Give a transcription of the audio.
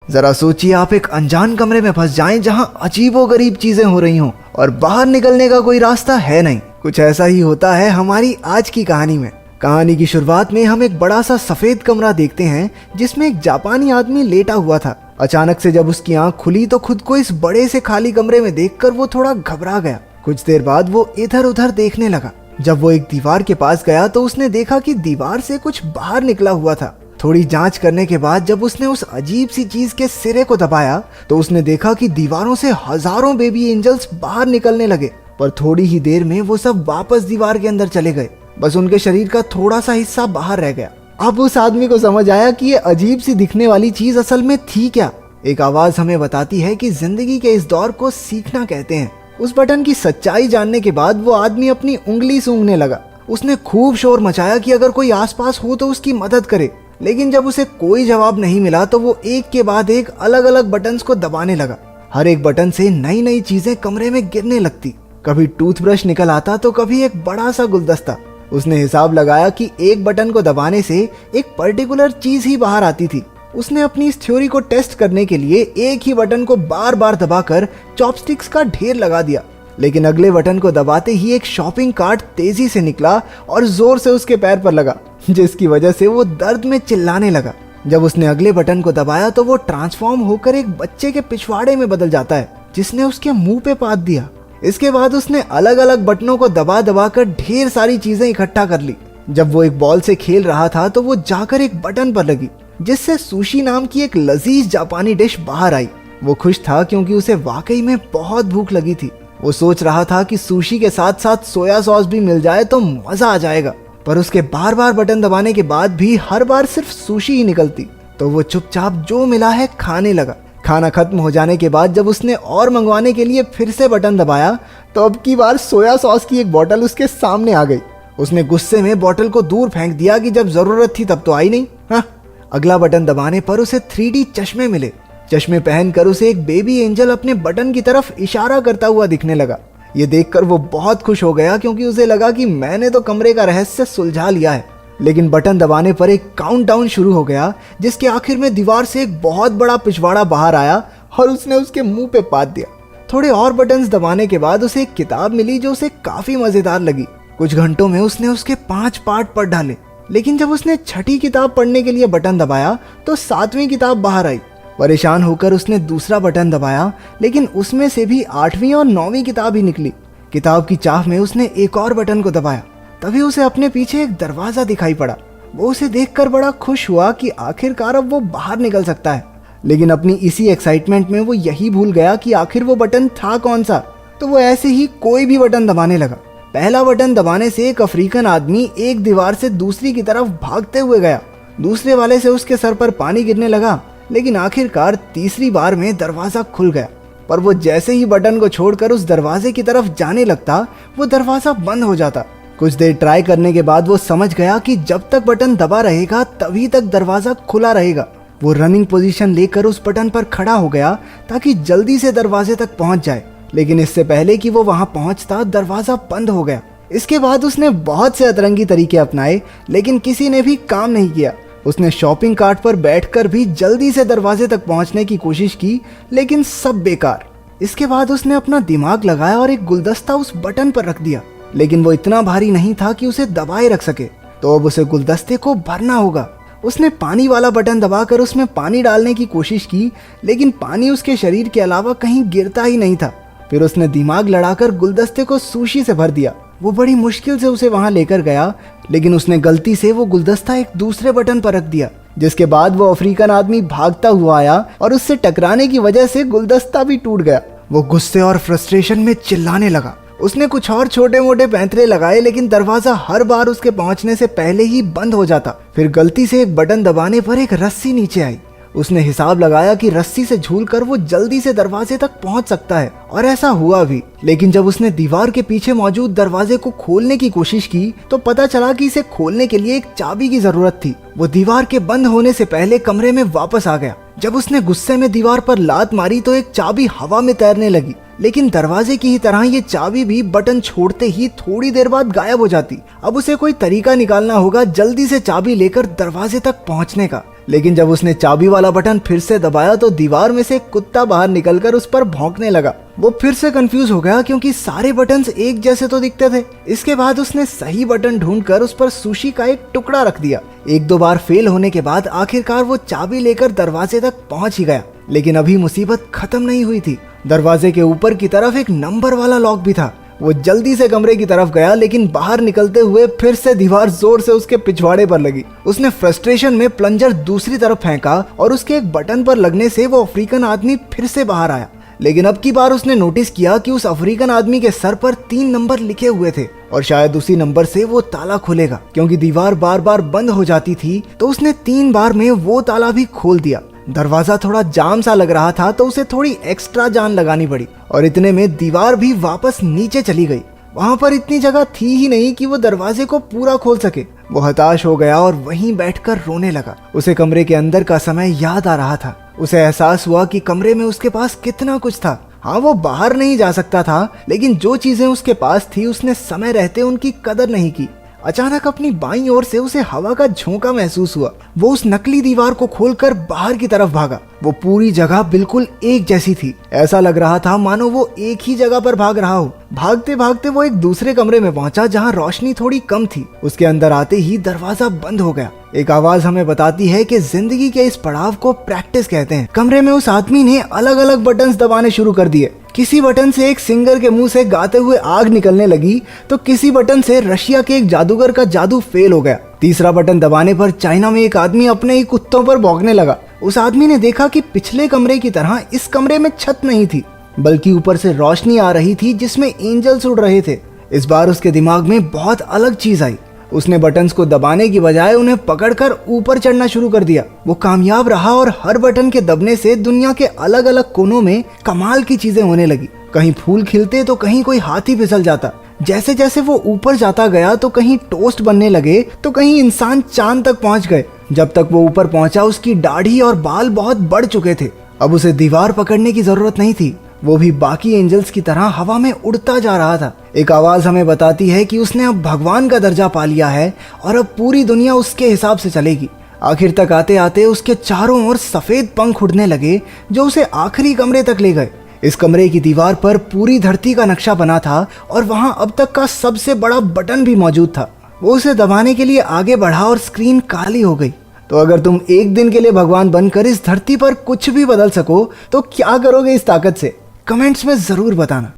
जरा सोचिए आप एक अनजान कमरे में फंस जाएं जहां अजीबोगरीब चीजें हो रही हों और बाहर निकलने का कोई रास्ता है नहीं। कुछ ऐसा ही होता है हमारी आज की कहानी में। कहानी की शुरुआत में हम एक बड़ा सा सफेद कमरा देखते हैं जिसमें एक जापानी आदमी लेटा हुआ था। अचानक से जब उसकी आंख खुली तो खुद को इस बड़े से खाली कमरे में देखकर वो थोड़ा घबरा गया। कुछ देर बाद वो इधर उधर देखने लगा। जब वो एक दीवार के पास गया तो उसने देखा कि दीवार से कुछ बाहर निकला हुआ था। थोड़ी जांच करने के बाद जब उसने उस अजीब सी चीज के सिरे को दबाया तो उसने देखा कि दीवारों से हजारों बेबी एंजल्स बाहर निकलने लगे, पर थोड़ी ही देर में वो सब वापस दीवार के अंदर चले गए। बस उनके शरीर का थोड़ा सा हिस्सा बाहर रह गया। अब उस आदमी को समझ आया कि ये अजीब सी दिखने वाली चीज असल में थी क्या। एक आवाज हमें बताती है कि जिंदगी के इस दौर को सीखना कहते हैं। उस बटन की सच्चाई जानने के बाद वो आदमी अपनी उंगली सूंघने लगा। उसने खूब शोर मचाया कि अगर कोई आसपास हो तो उसकी मदद करे, लेकिन जब उसे कोई जवाब नहीं मिला तो वो एक के बाद एक अलग अलग बटन्स को दबाने लगा। हर एक बटन से नई नई चीजें कमरे में गिरने लगती। कभी टूथब्रश निकल आता तो कभी एक बड़ा सा गुलदस्ता। उसने हिसाब लगाया कि एक बटन को दबाने से एक पर्टिकुलर चीज ही बाहर आती थी। उसने अपनी इस थ्योरी को टेस्ट करने के लिए एक ही बटन को बार बार दबाकर चॉपस्टिक्स का ढेर लगा दिया, लेकिन अगले बटन को दबाते ही एक शॉपिंग कार्ट तेजी से निकला और जोर से उसके पैर पर लगा, जिसकी वजह से वो दर्द में चिल्लाने लगा। जब उसने अगले बटन को दबाया तो वो ट्रांसफॉर्म होकर एक बच्चे के पिछवाड़े में बदल जाता है जिसने उसके मुंह पे पाद दिया। इसके बाद उसने अलग अलग बटनों को दबा दबा कर ढेर सारी चीजें इकट्ठा कर ली। जब वो एक बॉल से खेल रहा था तो वो जाकर एक बटन पर लगी जिससे सुशी नाम की एक लजीज जापानी डिश बाहर आई। वो खुश था क्योंकि उसे वाकई में बहुत भूख लगी थी। वो सोच रहा था कि सुशी के साथ साथ सोया सॉस भी मिल जाए तो मजा आ जाएगा, पर उसके बार बार बटन दबाने के बाद भी हर बार सिर्फ सुशी ही निकलती, तो वो चुपचाप जो मिला है खाने लगा। खाना खत्म हो जाने के बाद जब उसने और मंगवाने के लिए फिर से बटन दबाया तो अब की बार सोया सॉस की एक बोतल उसके सामने आ गई। उसने गुस्से में बोतल को दूर फेंक दिया कि जब जरूरत थी तब तो आई नहीं। हाँ, अगला बटन दबाने पर उसे 3D चश्मे मिले। चश्मे पहनकर उसे एक बेबी एंजल अपने बटन की तरफ इशारा करता हुआ दिखने लगा। ये देखकर वो बहुत खुश हो गया क्योंकि उसे लगा कि मैंने तो कमरे का रहस्य सुलझा लिया है। लेकिन बटन दबाने पर एक काउंटडाउन शुरू हो गया जिसके आखिर में दीवार से एक बहुत बड़ा पिछवाड़ा बाहर आया और उसने उसके मुंह पे पाद दिया। थोड़े और बटन्स दबाने के बाद उसे एक किताब मिली जो उसे काफी मजेदार लगी। कुछ घंटों में उसने उसके 5 पार्ट पढ़ डाले, लेकिन जब उसने 6ठी किताब पढ़ने के लिए बटन दबाया तो 7वीं किताब बाहर आई। परेशान होकर उसने दूसरा बटन दबाया, लेकिन उसमें से भी 8वीं और 9वीं किताब ही निकली। किताब की चाह में उसने एक और बटन को दबाया, तभी उसे अपने पीछे एक दरवाजा दिखाई पड़ा। वो उसे देखकर बड़ा खुश हुआ कि आखिरकार अब वो बाहर निकल सकता है, लेकिन अपनी इसी एक्साइटमेंट में वो यही भूल गया कि आखिर वो बटन था कौन सा। तो वो ऐसे ही कोई भी बटन दबाने लगा। पहला बटन दबाने से एक अफ्रीकन आदमी एक दीवार से दूसरी की तरफ भागते हुए गया। दूसरे वाले से उसके सर पर पानी गिरने लगा, लेकिन आखिरकार तीसरी बार में दरवाजा खुल गया। पर वो जैसे ही बटन को छोड़कर उस दरवाजे की तरफ जाने लगता वो दरवाजा बंद हो जाता। कुछ देर ट्राई करने के बाद वो समझ गया कि जब तक बटन दबा रहेगा तभी तक दरवाजा खुला रहेगा। वो रनिंग पोजीशन लेकर उस बटन पर खड़ा हो गया ताकि जल्दी से दरवाजे तक पहुंच जाए, लेकिन इससे पहले कि वो वहां पहुंचता दरवाजा बंद हो गया। इसके बाद उसने बहुत से अतरंगी तरीके अपनाए, लेकिन किसी ने भी काम नहीं किया। उसने शॉपिंग कार्ट पर बैठकर भी जल्दी से दरवाजे तक पहुंचने की कोशिश की, लेकिन सब बेकार। इसके बाद उसने अपना दिमाग लगाया और एक गुलदस्ता उस बटन पर रख दिया, लेकिन वो इतना भारी नहीं था कि उसे दबाए रख सके, तो अब उसे गुलदस्ते को भरना होगा। उसने पानी वाला बटन दबाकर उसमें पानी डालने की कोशिश की, लेकिन पानी उसके शरीर के अलावा कहीं गिरता ही नहीं था। फिर उसने दिमाग लड़ाकर गुलदस्ते को सुशी से भर दिया। वो बड़ी मुश्किल से उसे वहां लेकर गया, लेकिन उसने गलती से वो गुलदस्ता एक दूसरे बटन पर रख दिया, जिसके बाद वो अफ्रीकन आदमी भागता हुआ आया और उससे टकराने की वजह से गुलदस्ता भी टूट गया। वो गुस्से और फ्रस्ट्रेशन में चिल्लाने लगा। उसने कुछ और छोटे मोटे पैंतरे लगाए, लेकिन दरवाजा हर बार उसके पहुंचने से पहले ही बंद हो जाता। फिर गलती से एक बटन दबाने पर एक रस्सी नीचे आई। उसने हिसाब लगाया कि रस्सी से झूलकर वो जल्दी से दरवाजे तक पहुंच सकता है, और ऐसा हुआ भी। लेकिन जब उसने दीवार के पीछे मौजूद दरवाजे को खोलने की कोशिश की तो पता चला कि इसे खोलने के लिए एक चाबी की जरूरत थी। वो दीवार के बंद होने से पहले कमरे में वापस आ गया। जब उसने गुस्से में दीवार पर लात मारी तो एक चाबी हवा में तैरने लगी, लेकिन दरवाजे की ही तरह ये चाबी भी बटन छोड़ते ही थोड़ी देर बाद गायब हो जाती। अब उसे कोई तरीका निकालना होगा जल्दी से चाबी लेकर दरवाजे तक पहुंचने का, लेकिन जब उसने चाबी वाला बटन फिर से दबाया तो दीवार में से एक कुत्ता बाहर निकलकर उस पर भौंकने लगा। वो फिर से कंफ्यूज हो गया क्योंकि सारे बटन्स एक जैसे तो दिखते थे। इसके बाद उसने सही बटन ढूंढकर उस पर सुशी का एक टुकड़ा रख दिया। एक दो बार फेल होने के बाद आखिरकार वो चाबी लेकर दरवाजे तक पहुंच ही गया। लेकिन अभी मुसीबत खत्म नहीं हुई थी। दरवाजे के ऊपर की तरफ एक नंबर वाला लॉक भी था। वो जल्दी से कमरे की तरफ गया, लेकिन बाहर निकलते हुए फिर से दीवार जोर से उसके पिछवाड़े पर लगी। उसने फ्रस्ट्रेशन में प्लंजर दूसरी तरफ फेंका और उसके एक बटन पर लगने से वो अफ्रीकन आदमी फिर से बाहर आया। लेकिन अब की बार उसने नोटिस किया कि उस अफ्रीकन आदमी के सर पर 3 नंबर लिखे हुए थे और शायद उसी नंबर से वो ताला खुलेगा। क्योंकि दीवार बार बार बंद हो जाती थी तो उसने 3 बार में वो ताला भी खोल दिया। दरवाजा थोड़ा जाम सा लग रहा था तो उसे थोड़ी एक्स्ट्रा जान लगानी पड़ी और इतने में दीवार भी वापस नीचे चली गई। वहां पर इतनी जगह थी ही नहीं कि वो दरवाजे को पूरा खोल सके। वो हताश हो गया और वहीं बैठकर रोने लगा। उसे कमरे के अंदर का समय याद आ रहा था। उसे एहसास हुआ कि कमरे में उसके पास कितना कुछ था। हाँ, वो बाहर नहीं जा सकता था, लेकिन जो चीजें उसके पास थी उसने समय रहते उनकी कदर नहीं की। अचानक अपनी बाईं ओर से उसे हवा का झोंका महसूस हुआ। वो उस नकली दीवार को खोलकर बाहर की तरफ भागा। वो पूरी जगह बिल्कुल एक जैसी थी। ऐसा लग रहा था मानो वो एक ही जगह पर भाग रहा हो। भागते भागते वो एक दूसरे कमरे में पहुंचा जहां रोशनी थोड़ी कम थी। उसके अंदर आते ही दरवाजा बंद हो गया। एक आवाज हमें बताती है कि जिंदगी के इस पड़ाव को प्रैक्टिस कहते हैं। कमरे में उस आदमी ने अलग अलग बटन्स दबाने शुरू कर दिए। किसी बटन से एक सिंगर के मुंह से गाते हुए आग निकलने लगी तो किसी बटन से रशिया के एक जादूगर का जादू फेल हो गया। तीसरा बटन दबाने पर चाइना में एक आदमी अपने ही कुत्तों पर भौंकने लगा। उस आदमी ने देखा कि पिछले कमरे की तरह इस कमरे में छत नहीं थी, बल्कि ऊपर से रोशनी आ रही थी जिसमें एंजल्स उड़ रहे थे। इस बार उसके दिमाग में बहुत अलग चीज आई। उसने बटन्स को दबाने की बजाय उन्हें पकड़कर ऊपर चढ़ना शुरू कर दिया। वो कामयाब रहा और हर बटन के दबने से दुनिया के अलग अलग कोनों में कमाल की चीजें होने लगी। कहीं फूल खिलते तो कहीं कोई हाथी फिसल जाता। जैसे जैसे वो ऊपर जाता गया तो कहीं टोस्ट बनने लगे तो कहीं इंसान चांद तक पहुंच गए। जब तक वो ऊपर पहुंचा उसकी दाढ़ी और बाल बहुत बढ़ चुके थे। अब उसे दीवार पकड़ने की जरूरत नहीं थी, वो भी बाकी एंजल्स की तरह हवा में उड़ता जा रहा था। एक आवाज हमें बताती है कि उसने अब भगवान का दर्जा पा लिया है और अब पूरी दुनिया उसके हिसाब से चलेगी। आखिर तक आते आते उसके चारों ओर सफेद पंख उड़ने लगे जो उसे आखिरी कमरे तक ले गए। इस कमरे की दीवार पर पूरी धरती का नक्शा बना था और वहां अब तक का सबसे बड़ा बटन भी मौजूद था। वो उसे दबाने के लिए आगे बढ़ा और स्क्रीन काली हो गई। तो अगर तुम एक दिन के लिए भगवान बनकर इस धरती पर कुछ भी बदल सको तो क्या करोगे इस ताकत से? कमेंट्स में जरूर बताना।